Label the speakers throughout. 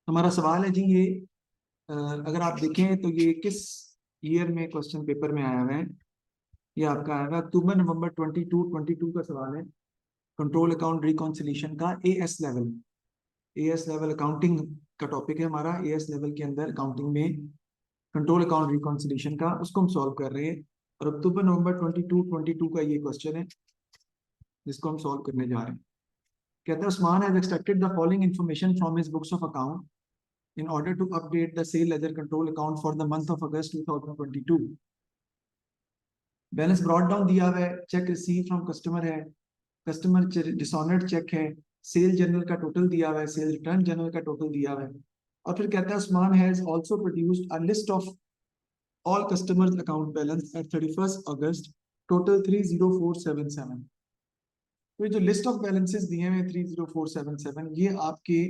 Speaker 1: हमारा सवाल है जी ये अगर आप देखें तो ये किस ईयर में क्वेश्चन पेपर में आया हुआ है। ये आपका आया हुआ है अक्टूबर नवंबर 22 का सवाल है। कंट्रोल अकाउंट रिकॉन्सिलिएशन का एएस लेवल अकाउंटिंग का टॉपिक है हमारा। एएस लेवल के अंदर अकाउंटिंग में कंट्रोल अकाउंट रिकॉन्सिलिएशन का उसको हम सॉल्व कर रहे हैं। और अक्टूबर नवंबर 22 का ये क्वेश्चन है जिसको हम सॉल्व करने जा रहे हैं। कहते हैं Usman has extracted the following information from his books of account in order to update the sale ledger control account for the month of August 2022. Balance brought down दिया हुआ है, चेक रिसीव फ्रॉम कस्टमर है, customer dishonoured cheque है, sale journal का total दिया हुआ है, sale return journal का टोटल दिया हुआ है। और फिर कहता है Usman has also produced a list of all customers account balance at 31 August total 30477। तो ये जो लिस्ट ऑफ बैलेंसेस दिए हुए 30477 ये आपके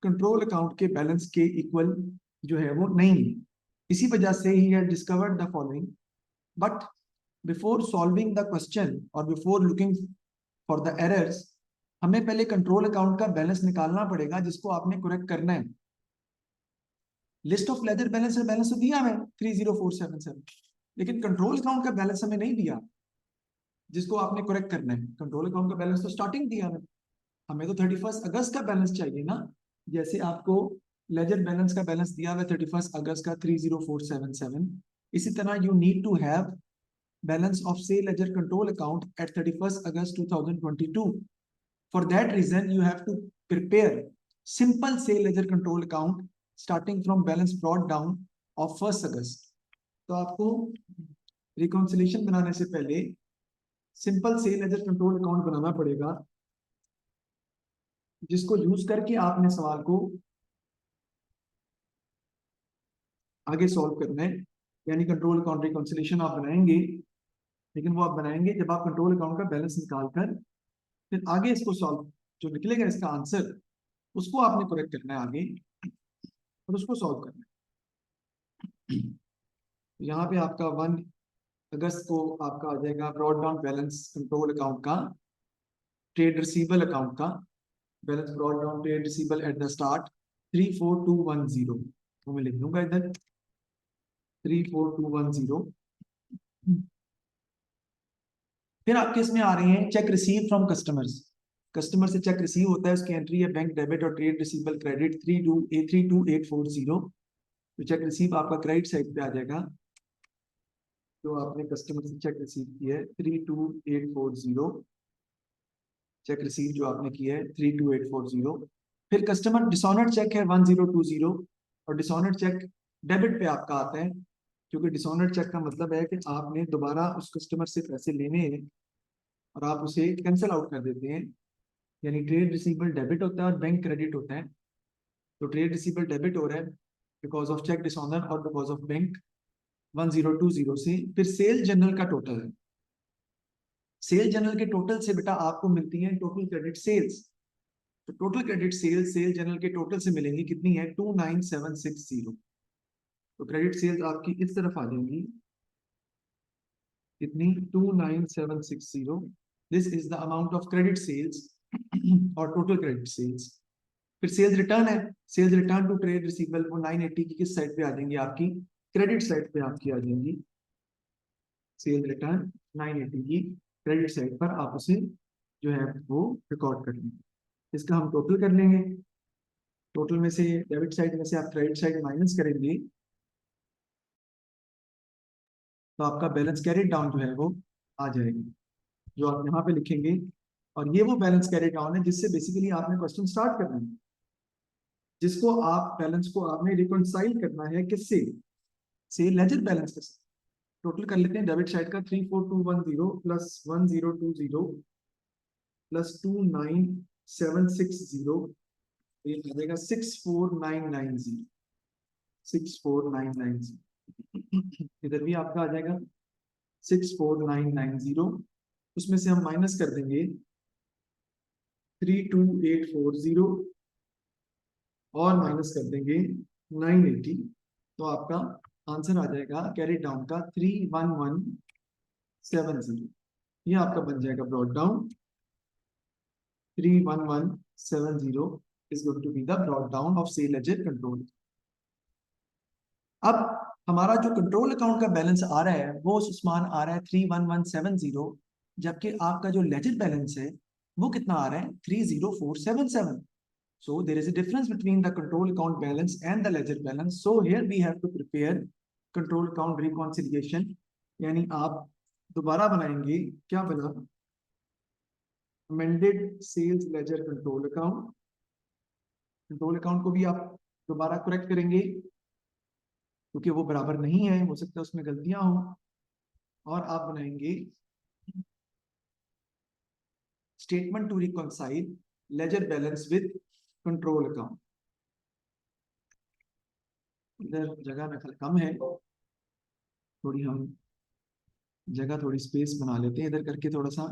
Speaker 1: कंट्रोल अकाउंट के बैलेंस के इक्वल जो है वो नहीं है। इसी वजह से ही है discovered the following but before solving the question और before looking for the errors हमें पहले कंट्रोल अकाउंट का बैलेंस निकालना पड़ेगा जिसको आपने करेक्ट करना है। लिस्ट ऑफ लेजर बैलेंस तो दिया है 30477 लेकिन कंट्रोल अकाउंट का बैलेंस हमें नहीं दिया जिसको आपने करेक्ट करना है। कंट्रोल अकाउंट का बैलेंस तो स्टार्टिंग दिया है, हमें तो 31 अगस्त का बैलेंस चाहिए ना। जैसे आपको लेजर बैलेंस का बैलेंस दिया हुआ 31 अगस्त का 30477, इसी तरह you need to have balance of sale ledger control account at 31 August 2022। For that reason you have to prepare simple sale ledger control account starting from balance brought down of 1 August. तो आपको reconciliation बनाने से पहले simple sale ledger control account बनाना पड़ेगा जिसको use करके आपने सवाल को आगे सॉल्व करना है। यानी कंट्रोल अकाउंट रिकॉन्सिलेशन आप बनाएंगे, लेकिन वो आप बनाएंगे जब आप कंट्रोल अकाउंट का बैलेंस निकाल कर फिर आगे इसको सॉल्व जो निकलेगा इसका आंसर उसको आपने करेक्ट करना है आगे और उसको सॉल्व करना है। यहाँ पे आपका 1 अगस्त को आपका आ जाएगा brought down balance control account का, ट्रेड रिसीवेबल अकाउंट का balance brought down trade receivable at the start 34210। तो मैं लिख दूंगा इधर 34210। फिर आपके इसमें आ रहे हैं check receive from customers. Customer से चेक रिसीव होता है, उसकी एंट्री है बैंक डेबिट और ट्रेड रिसीवेबल क्रेडिट 32840। तो चेक रिसीव आपका क्रेडिट साइड पे आ जाएगा। तो आपने कस्टमर से चेक रिसीव किया है 32840, चेक रिसीव जो आपने किया है 32840। फिर कस्टमर डिसऑनर्ड चेक है 1020 और डिसऑनर्ड चेक डेबिट पे आपका आता है, क्योंकि डिसऑनर्ड चेक का मतलब है कि आपने दोबारा उस कस्टमर से पैसे लेने हैं और आप उसे कैंसिल आउट कर देते हैं। यानी ट्रेड रिसीवेबल डेबिट होता है और बैंक क्रेडिट होता है। तो ट्रेड रिसीवेबल डेबिट हो रहा है बिकॉज ऑफ चेक डिसऑनर और बिकॉज ऑफ बैंक 1020 से। फिर सेल जनरल का टोटल है, सेल जनरल के टोटल से बेटा आपको मिलती है टोटल क्रेडिट सेल्स। तो total credit sales sale journal के टोटल से मिलेंगी, कितनी है 29760। तो क्रेडिट सेल्स आपकी इस तरफ आ जाएंगी, कितनी 29760। This is the amount of credit sales और टोटल क्रेडिट सेल्स। फिर सेल्स रिटर्न है, sales return to trade receivable वो 980 की किस साइड पे आ जाएंगी, आपकी क्रेडिट साइड पे आपकी आ जाएंगी। सेल्स रिटर्न 980 की क्रेडिट साइड पर आप उसे जो है वो रिकॉर्ड कर लेंगे। इसका हम टोटल कर लेंगे, टोटल में से डेबिट साइड में से आप क्रेडिट साइड माइनस करेंगे तो आपका बैलेंस कैरी डाउन जो है वो आ जाएगा, जो आप यहाँ पे लिखेंगे। और ये वो बैलेंस कैरी डाउन है जिससे बेसिकली आपने क्वेश्चन स्टार्ट करना है, जिसको आप बैलेंस को आपने रिकॉन्साइल करना है किससे, से लेजर बैलेंस के साथ। टोटल कर लेते हैं डेबिट साइड का 34210 प्लस 1020 प्लस 29760, ये आ जाएगा 64990। 64990 इधर भी आपका आ जाएगा 64990। उसमें से हम माइनस कर देंगे 32840 और माइनस कर देंगे 980। तो आपका आंसर आ जाएगा कैरी डाउन का 31170। ये आपका बन जाएगा brought down 31170 is going to be the brought down of sale ledger control. अब हमारा जो कंट्रोल अकाउंट का बैलेंस आ रहा है वो उस्मान आ रहा है 31170, जबकि आपका जो लेजर बैलेंस है वो कितना आ रहा है 30477. So there is a difference between the control account balance and the ledger balance. So here we have to prepare control account reconciliation. यानी आप दोबारा बनाएंगे, क्या बना, amended sales ledger control account. Control account को भी आप दोबारा करेक्ट करेंगे क्योंकि वो बराबर नहीं है, हो सकता है उसमें गलतियां हो, और आप बनाएंगे statement to reconcile ledger balance with control account. इधर जगह में कम है, थोड़ी हम जगह थोड़ी स्पेस बना लेते हैं इधर करके, थोड़ा सा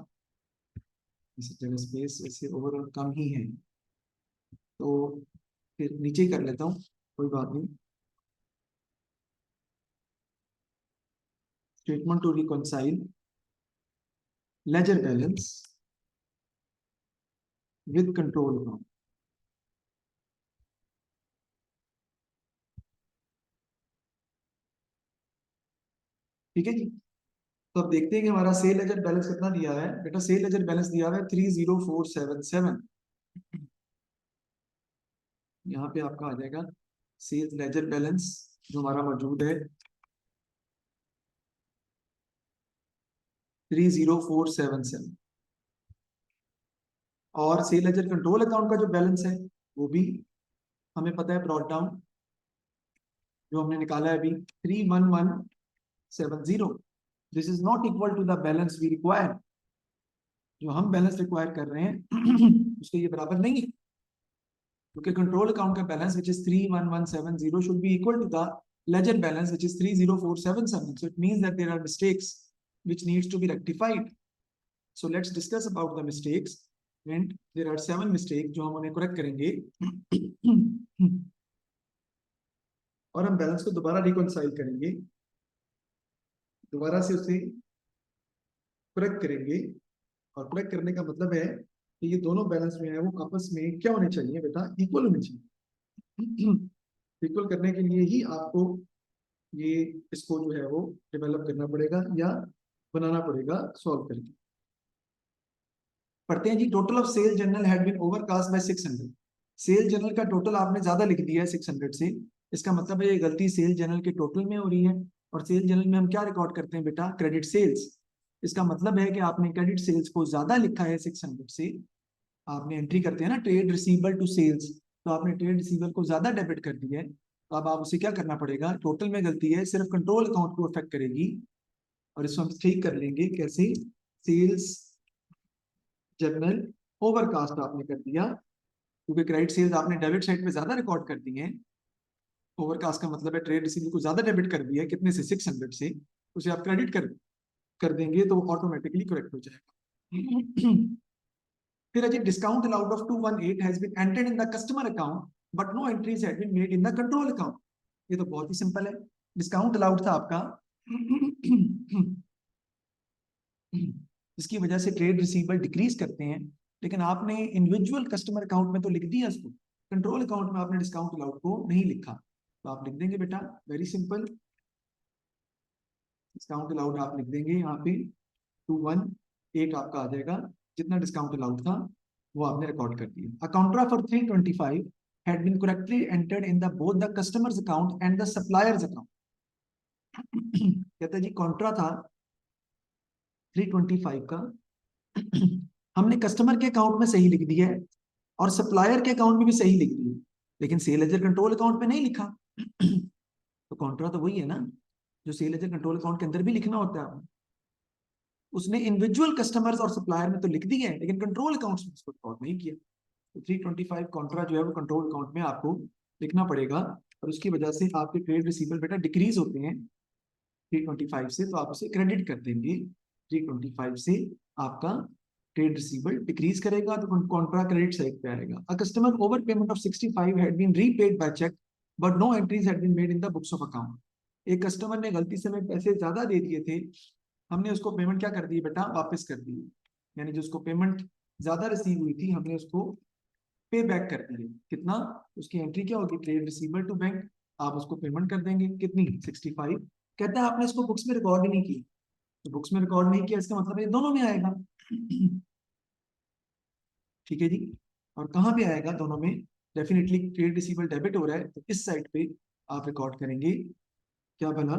Speaker 1: इस जगह स्पेस ऐसे ओवरऑल कम ही है तो फिर नीचे ही कर लेता हूँ, कोई बात नहीं. Statement to reconcile ledger balance with control account. ठीक है जी. तो अब देखते हैं कि हमारा सेल लेजर बैलेंस कितना दिया है. बेटा सेल लेजर बैलेंस दिया हुआ है 30477. यहाँ पे आपका आ जाएगा सेल्स लेजर बैलेंस जो हमारा मौजूद है 30477, और सेल लेजर कंट्रोल अकाउंट का जो बैलेंस है वो भी हमें पता है, ब्रॉट डाउन जो हमने निकाला है अभी 31170. This is not equal to the balance we require. जो हम बैलेंस रिक्वायर कर रहे हैं उसके ये बराबर नहीं है, क्योंकि कंट्रोल अकाउंट का balance which is 31170 should be equal to the ledger balance which is 30477. So it means that there are mistakes which needs to be rectified. So let's discuss about the mistakes, and there are 7 mistakes जो हम उन्हें correct करेंगे और हम balance को दोबारा reconcile करेंगे, दोबारा से उसे करेक्ट करेंगे. और करेक्ट करने का मतलब है कि ये दोनों बैलेंस जो है वो आपस में क्या होने चाहिए बेटा, इक्वल होने चाहिए. इक्वल करने के लिए ही आपको ये इसको जो है वो डेवलप करना पड़ेगा या बनाना पड़ेगा सॉल्व करके. पढ़ते हैं जी. Total of sale journal had been overcast by 600. Sale journal का टोटल आपने ज्यादा लिख दिया है 600 से. इसका मतलब है ये गलती सेल जर्नल के टोटल में हो रही है, और सेल जर्नल में हम क्या रिकॉर्ड करते हैं बेटा, क्रेडिट सेल्स. इसका मतलब है कि आपने क्रेडिट सेल्स को ज्यादा लिखा है 600 से. आपने एंट्री करते हैं ना ट्रेड रिसीवेबल टू सेल्स, तो आपने ट्रेड रिसीवेबल को ज्यादा डेबिट कर दिया है. तो अब आप उसे क्या करना पड़ेगा, टोटल में गलती है, सिर्फ कंट्रोल अकाउंट को अफेक्ट करेगी, और इसको हम ठीक कर लेंगे कैसे, सेल्स जर्नल ओवरकास्ट आपने कर दिया क्योंकि क्रेडिट सेल्स आपने डेबिट साइड पे ज्यादा रिकॉर्ड कर दी है. ओवरकास्ट का मतलब है ट्रेड रिसीवेबल को ज्यादा डेबिट कर दिया है, कितने से, 600 से. उसे आप क्रेडिट कर देंगे तो ऑटोमेटिकली करेक्ट हो जाएगा. फिर अजी discount allowed of 218 has been entered in the customer account but no entries had been made in the control account. ये तो बहुत ही सिंपल है. डिस्काउंट अलाउड था आपका इसकी वजह से ट्रेड रिसीवेबल डिक्रीज करते हैं, लेकिन आपने इंडिविजुअल कस्टमर अकाउंट में तो लिख दिया इसको, कंट्रोल अकाउंट में आपने डिस्काउंट अलाउड को नहीं लिखा. तो आप लिख देंगे बेटा, वेरी सिंपल, डिस्काउंट अलाउड आप लिख देंगे यहाँ पे 218 आपका आ जाएगा, जितना डिस्काउंट अलाउड था वो आपने रिकॉर्ड कर दिया. अ counter for 325 had been correctly entered in the both the customer's account and the supplier's account. कहते हैं जी कॉन्ट्रा था 325 का हमने कस्टमर के अकाउंट में सही लिख दिया है और सप्लायर के अकाउंट में भी सही लिख दिया, लेकिन सेल लेजर कंट्रोल अकाउंट में नहीं लिखा. तो कॉन्ट्रा तो वही है ना जो सेल लेजर कंट्रोल अकाउंट के अंदर भी लिखना होता है. उसने इंडिविजुअल कस्टमर्स और सप्लायर में तो लिख दिया है, लेकिन कंट्रोल अकाउंट्स में उसको रिकॉर्ड नहीं किया. तो 325 कॉन्ट्रा जो है वो कंट्रोल अकाउंट में आपको लिखना पड़ेगा, और उसकी वजह से आपके ट्रेड रिसीवेबल बेटा डिक्रीज होते हैं 325 से, तो आप उसे क्रेडिट कर देंगे. 325 से आपका ट्रेड रिसीवेबल डिक्रीज करेगा तो कॉन्ट्रा क्रेडिट साइड पे आएगा. A customer over payment of 65 had been repaid by cheque but no entries had been made in the books of account. एक कस्टमर ने गलती से हमें पैसे ज्यादा दे दिए थे, हमने उसको पेमेंट क्या कर दी बेटा, वापस कर दी. यानी जो उसको पेमेंट ज्यादा रिसीव हुई थी हमने उसको पे बैक कर दिए। कितना? उसकी एंट्री क्या होगी? ट्रेड रिसीवेबल टू बैंक, आप उसको पेमेंट कर देंगे कितनी? 65। कहता है आपने इसको बुक्स में रिकॉर्ड ही नहीं की, तो बुक्स में रिकॉर्ड नहीं किया इसका मतलब ये दोनों में आएगा। ठीक है जी। और कहाँ पे आएगा? दोनों में। डेफिनेटली ट्रेड रिसीवेबल डेबिट हो रहा है तो इस साइड पे आप रिकॉर्ड करेंगे। क्या बना?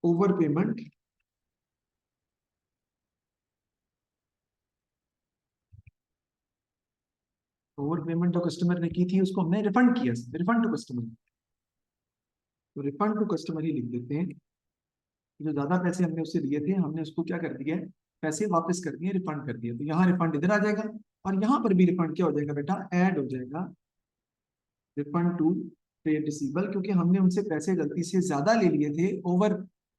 Speaker 1: ओवर पेमेंट, ओवर पेमेंट जो कस्टमर ने की थी उसको हमने रिफंड किया, रिफंड टू कस्टमर। तो रिफंड टू कस्टमर ही लिख देते हैं। जो ज्यादा पैसे हमने उससे लिए थे हमने उसको क्या कर दिया है? पैसे वापस कर दिए, रिफंड कर दिए। तो यहाँ रिफंड इधर आ जाएगा, और यहाँ पर भी रिफंड क्या हो जाएगा बेटा? ऐड हो जाएगा। रिफंड टू ट्रेड रिसीवेबल, क्योंकि हमने उनसे पैसे गलती से ज्यादा ले लिए थे, ओवर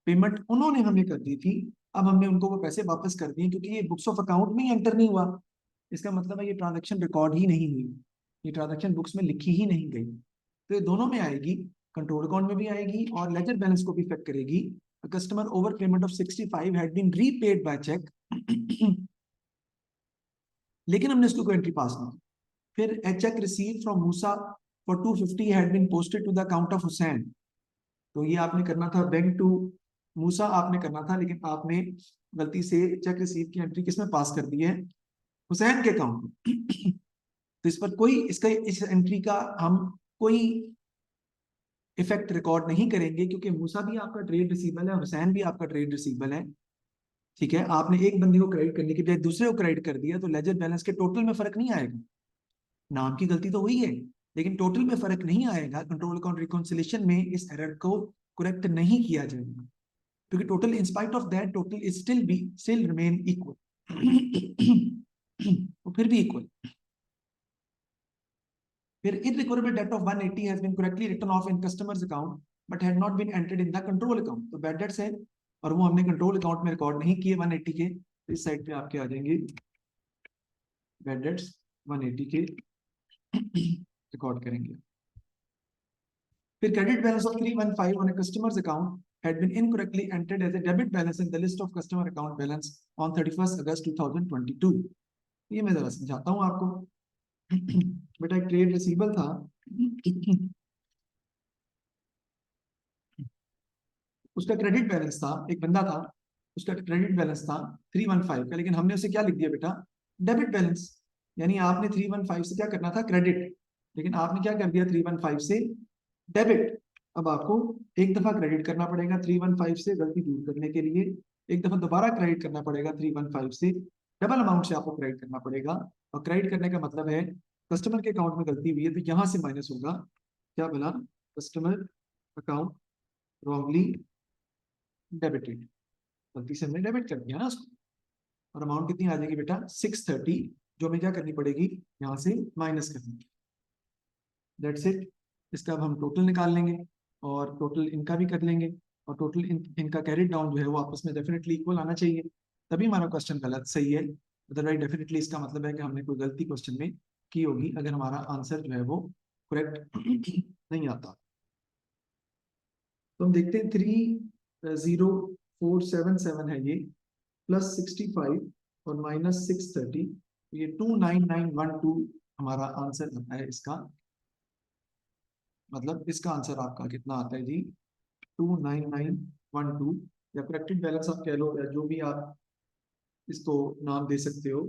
Speaker 1: पेमेंट उन्होंने हमें कर दी थी। अब हमने उनको वो पैसे वापस कर दिए, क्योंकि ये बुक्स ऑफ अकाउंट में ही एंटर नहीं हुआ। इसका मतलब है ये ट्रांजेक्शन रिकॉर्ड ही नहीं हुई, ये ट्रांजेक्शन बुक्स में लिखी ही नहीं गई। तो ये दोनों में आएगी, कंट्रोल अकाउंट में भी आएगी और लेजर बैलेंस को भी इफेक्ट करेगी। Customer over payment of 65 had been repaid by cheque. लेकिन हमने इसको कोई एंट्री पास नहीं की। फिर a check received from Musa for 250 had been posted to the account of Hussain। तो ये आपने करना था बैंक टू मूसा आपने करना था, लेकिन आपने गलती से चेक रिसीव की एंट्री किसमें पास कर दी है? हुसैन के अकाउंट में। तो इस पर कोई इसका इस एंट्री का हम कोई इफेक्ट रिकॉर्ड नहीं करेंगे, क्योंकि मूसा भी आपका ट्रेड रिसीवेबल है, हुसैन भी आपका ट्रेड रिसीवेबल है। ठीक है, आपने एक बंदी को क्रेडिट करने के बजाय दूसरे को क्रेडिट कर दिया, तो लेजर बैलेंस के टोटल में फर्क नहीं आएगा। नाम की गलती तो हुई है, लेकिन टोटल में फर्क नहीं आएगा। कंट्रोल अकाउंट रिकॉन्सिलेशन में इस एरर को करेक्ट नहीं किया जाएगा, क्योंकि total in spite of that total is still remain equal. तो फिर भी इक्वल। फिर irrecoverable debt of 180 has been correctly written off in customers account but had not been entered in the control account. तो bad debts है और वो हमने control account में रिकॉर्ड नहीं किए 180 के। तो इस साइड पे आपके आ जाएंगे बैड डेट्स 180 के रिकॉर्ड करेंगे। फिर credit balance of 315 on a customer's account had been incorrectly entered as a debit balance in the list of customer account balance on 31st August 2022। ये मैं जरा समझाता हूँ आपको। बेटा एक ट्रेड रिसीवेबल था, उसका क्रेडिट बैलेंस था, एक बंदा था उसका क्रेडिट बैलेंस था 315 का, लेकिन हमने उसे क्या लिख दिया बेटा? Debit balance. यानी आपने 315 से क्या करना था? क्रेडिट, लेकिन आपने क्या कर दिया? 315 से डेबिट। अब आपको एक दफा क्रेडिट करना पड़ेगा 315 से, गलती दूर करने के लिए एक दफा दोबारा क्रेडिट करना पड़ेगा 315 से, डबल अमाउंट से आपको क्रेडिट करना पड़ेगा। और क्रेडिट करने का मतलब है कस्टमर के अकाउंट में गलती हुई है तो यहां से माइनस होगा। क्या बना? कस्टमर अकाउंट रॉन्गली डेबिटेड, गलती से हमने डेबिट कर दिया ना उसको। और अमाउंट कितनी आ जाएगी बेटा? 630, जो हमें क्या करनी पड़ेगी? यहाँ से माइनस करनी। That's it. इसका अब हम टोटल निकाल लेंगे और टोटल इनका भी कर लेंगे, और टोटल इनका कैरी डाउन जो है वो आपस में डेफिनेटली इक्वल आना चाहिए, तभी हमारा क्वेश्चन गलत सही है। अदरवाइज डेफिनेटली इसका मतलब है कि हमने कोई गलती क्वेश्चन में की होगी, अगर हमारा आंसर जो है वो करेक्ट नहीं आता। तो हम देखते हैं 30477 है ये, प्लस 65 और माइनस 630, तो ये 29912 हमारा आंसर आता है इसका। मतलब इसका आंसर आपका कितना आता है जी? 29912, या करेक्टेड बैलेंस आप कह लो, या जो भी आप इसको नाम दे सकते हो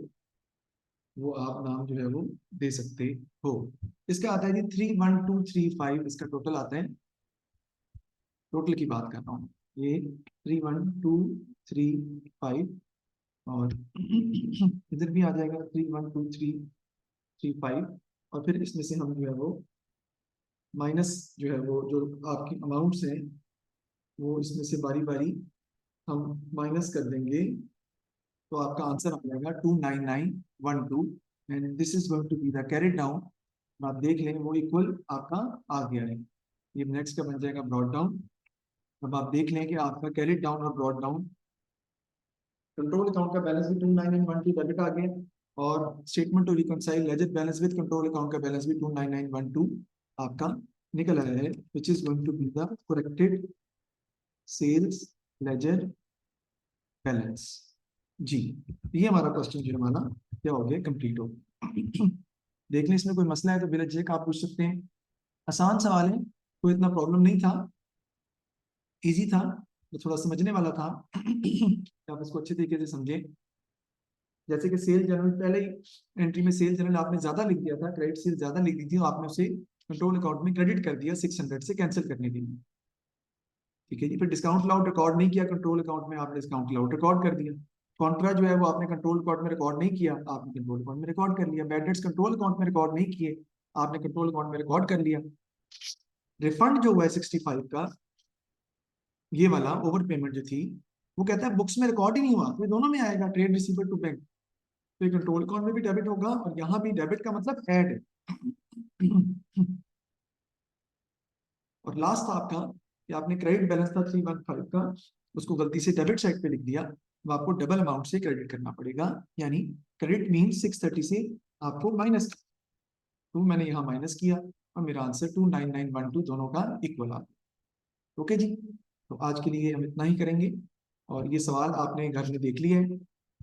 Speaker 1: वो आप नाम जो है वो दे सकते हो। इसका आता है जी 31235, इसका टोटल आता है। टोटल की बात कर रहा हूँ, ये 31235, और इधर भी आ जाएगा 31235, और फिर इसमें से हम जो है वो माइनस जो है वो जो आपकी अमाउंट्स हैं वो इसमें से बारी बारी हम माइनस कर देंगे, तो आपका आंसर आ जाएगा 29912, and this is going to be the carry down. आप देख लें वो इक्वल आपका आ गया है। ये नेक्स्ट का बन जाएगा ब्रॉड डाउन। अब आप देख लें कि आपका कैरी डाउन और ब्रॉड डाउन, कंट्रोल अकाउंट का बैलेंस भी 29912 डेबिट आ गया, और statement to reconcile ledger balance with control account का बैलेंस भी 29912 आपका निकल आया है, which is going to be the corrected sales ledger balance. जी, ये हमारा क्वेश्चन जो हमारा क्या हो गया, कंप्लीट हो गया। देख लें इसमें कोई मसला है तो बिला झिझक आप पूछ सकते हैं। आसान सवाल है, कोई इतना प्रॉब्लम नहीं था, इजी था, तो थोड़ा समझने वाला था। आप इसको अच्छे तरीके से समझें। जैसे कि सेल जनरल, पहले ही एंट्री में सेल जनरल आपने ज्यादा लिख दिया था, क्रेडिट सेल ज्यादा लिख दी थी, तो आपने उसे कंट्रोल अकाउंट में क्रेडिट कर दिया 600 से कैंसिल करने के लिए। ठीक है जी। फिर डिस्काउंट अलाउड रिकॉर्ड नहीं किया कंट्रोल अकाउंट में, आपने डिस्काउंट अलाउड रिकॉर्ड कर दिया। कॉन्ट्रा जो है वो आपने कंट्रोल अकाउंट में रिकॉर्ड नहीं किया, आपने कंट्रोल अकाउंट में रिकॉर्ड कर लिया। बैड डेट्स कंट्रोल अकाउंट में रिकॉर्ड नहीं किए, आपने कंट्रोल अकाउंट में रिकॉर्ड कर लिया। रिफंड जो हुआ है 65 का, ये वाला ओवर पेमेंट जो थी, वो कहता है बुक्स में रिकॉर्ड ही नहीं हुआ, तो ये दोनों में आएगा, ट्रेड रिसीवर टू बैंक। तो कंट्रोल अकाउंट में भी डेबिट होगा और यहाँ भी डेबिट का मतलब ऐड है। और लास्ट था आपका कि आपने क्रेडिट बैलेंस था 315 का, उसको गलती से डेबिट साइड पे लिख दिया, तो आपको डबल अमाउंट से क्रेडिट करना पड़ेगा। यानी क्रेडिट मीन 630 से आपको माइनस, तो मैंने यहाँ माइनस किया और मेरा आंसर 29912 दोनों का इक्वल आ गया। ओके जी, तो आज के लिए हम इतना ही करेंगे। और ये सवाल आपने घर में देख लिया है,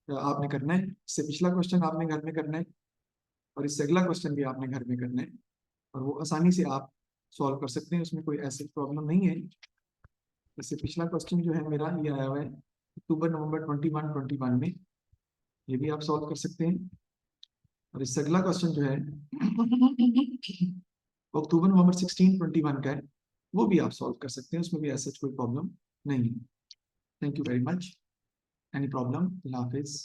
Speaker 1: तो आपने करना है। इससे पिछला क्वेश्चन आपने घर में करना है और इससे अगला क्वेश्चन भी आपने घर में करना है, और वो आसानी से आप सॉल्व कर सकते हैं, उसमें कोई ऐसी प्रॉब्लम नहीं है। इससे पिछला क्वेश्चन जो है मेरा ये आया हुआ है अक्टूबर नवंबर 21-21 में, ये भी आप सॉल्व कर सकते हैं। और इससे अगला क्वेश्चन जो है वो अक्टूबर नवंबर 16-21 का है, वो भी आप सॉल्व कर सकते हैं, उसमें भी ऐसा कोई प्रॉब्लम नहीं है। Thank you very much. Any problem? Hafiz.